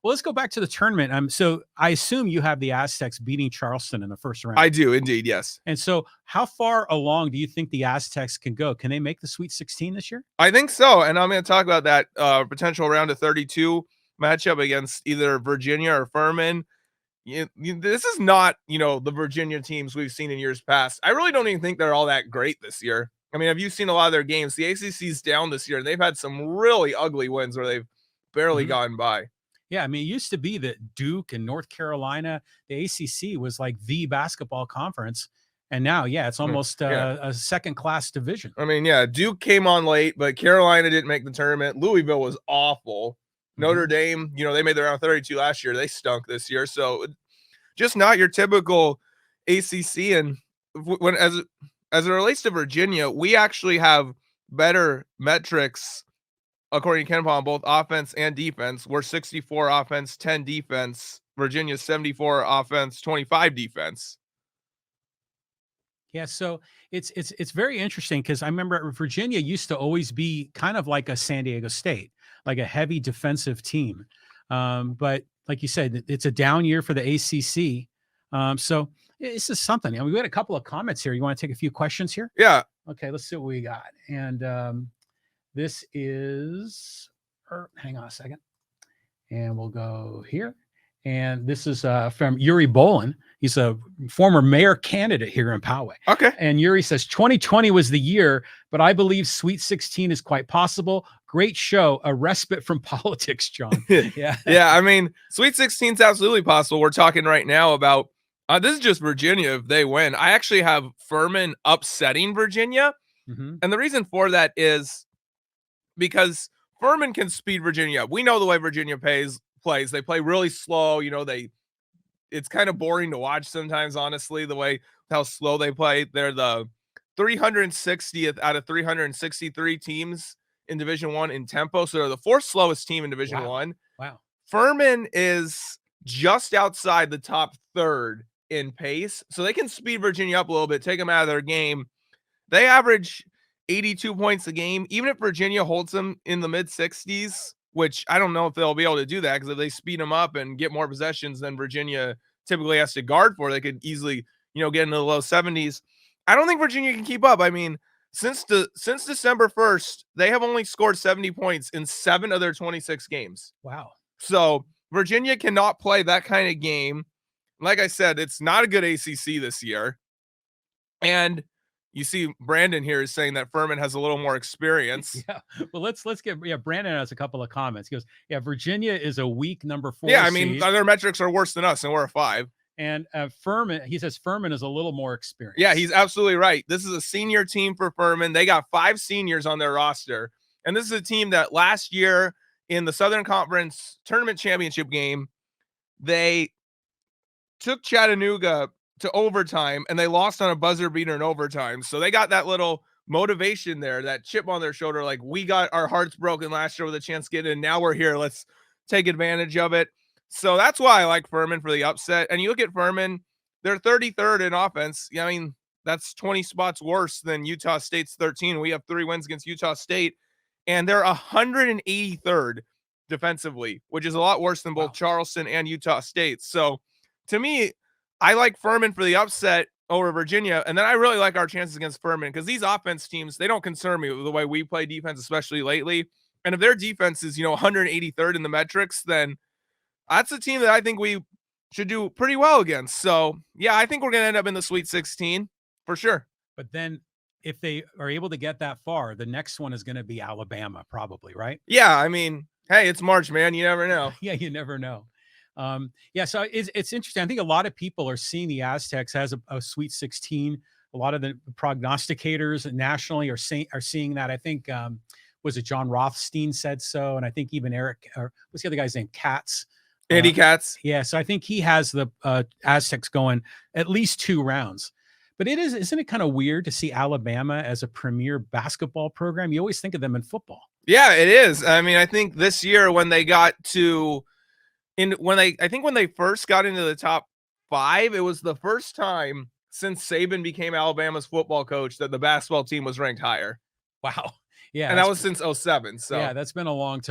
Well, let's go back to the tournament. So I assume you have the Aztecs beating Charleston in the first round. I do indeed, yes. And so how far along do you think the Aztecs can go? Can they make the Sweet 16 this year? I think so, and I'm going to talk about that potential round of 32 matchup against either Virginia or Furman. This is not, the Virginia teams we've seen in years past. I really don't even think they're all that great this year. I mean, have you seen a lot of their games? The ACC's down this year, and they've had some really ugly wins where they've barely gotten by. Yeah, I mean, it used to be that Duke and North Carolina, the ACC was like the basketball conference. And now, it's almost a second-class division. I mean, Duke came on late, but Carolina didn't make the tournament. Louisville was awful. Notre Dame, they made the round 32 last year. They stunk this year. So just not your typical ACC. And when as it relates to Virginia, we actually have better metrics according to KenPom on both offense and defense. We're 64 offense, 10 defense. Virginia's 74 offense, 25 defense. Yeah, so it's very interesting because I remember Virginia used to always be kind of like a San Diego State, like a heavy defensive team. But like you said, it's a down year for the ACC. So this is something. We had a couple of comments here. You want to take a few questions here? Yeah. Okay, let's see what we got. And this is, hang on a second. And we'll go here. And this is from Yuri Bolin. He's a former mayor candidate here in Poway. Okay. And Yuri says, 2020 was the year, but I believe Sweet 16 is quite possible. Great show. A respite from politics, John. Yeah. Yeah, I mean, Sweet 16 is absolutely possible. We're talking right now about, this is just Virginia if they win. I actually have Furman upsetting Virginia. And the reason for that is because Furman can speed Virginia up. We know the way Virginia plays. They play really slow. It's kind of boring to watch sometimes, honestly, how slow they play. They're the 360th out of 363 teams in Division I in tempo. So they're the fourth slowest team in Division I. Wow. Furman is just outside the top third in pace. So they can speed Virginia up a little bit, take them out of their game. They average 82 points a game. Even if Virginia holds them in the mid-60s, which I don't know if they'll be able to do that, because if they speed them up and get more possessions than Virginia typically has to guard for, they could easily, get into the low 70s. I don't think Virginia can keep up. I mean, since December 1st, they have only scored 70 points in 7 of their 26 games. Wow. So Virginia cannot play that kind of game. Like I said, it's not a good ACC this year. And you see Brandon here is saying that Furman has a little more experience. Yeah. Well, let's get, Brandon has a couple of comments. He goes, Virginia is a weak number 4. Yeah, I mean, their metrics are worse than us, and we're a 5. And Furman, he says Furman is a little more experienced. Yeah, he's absolutely right. This is a senior team for Furman. They got 5 seniors on their roster. And this is a team that last year in the Southern Conference Tournament Championship game, they took Chattanooga to overtime, and they lost on a buzzer beater in overtime. So they got that little motivation there, that chip on their shoulder, like, we got our hearts broken last year with a chance to get in. Now we're here. Let's take advantage of it. So that's why I like Furman for the upset. And you look at Furman, they're 33rd in offense. I mean, that's 20 spots worse than Utah State's 13. We have 3 wins against Utah State, and they're 183rd defensively, which is a lot worse than both Charleston and Utah State. So to me, I like Furman for the upset over Virginia, and then I really like our chances against Furman because these offense teams, they don't concern me with the way we play defense, especially lately. And if their defense is, 183rd in the metrics, then that's a team that I think we should do pretty well against. So, yeah, I think we're going to end up in the Sweet 16 for sure. But then if they are able to get that far, the next one is going to be Alabama probably, right? Yeah, I mean, hey, it's March, man. You never know. Yeah, you never know. So it's interesting. I think a lot of people are seeing the Aztecs as a Sweet 16. A lot of the prognosticators nationally are seeing that. I think, was it John Rothstein said so? And I think even Eric, or what's the other guy's name? Katz. Andy Katz. Yeah. So I think he has the Aztecs going at least 2 rounds. But isn't it kind of weird to see Alabama as a premier basketball program? You always think of them in football. Yeah, it is. I mean, I think this year when they got to, when they first got into the top 5, it was the first time since Saban became Alabama's football coach that the basketball team was ranked higher. Wow. Yeah. And that was since 2007. So yeah, that's been a long time.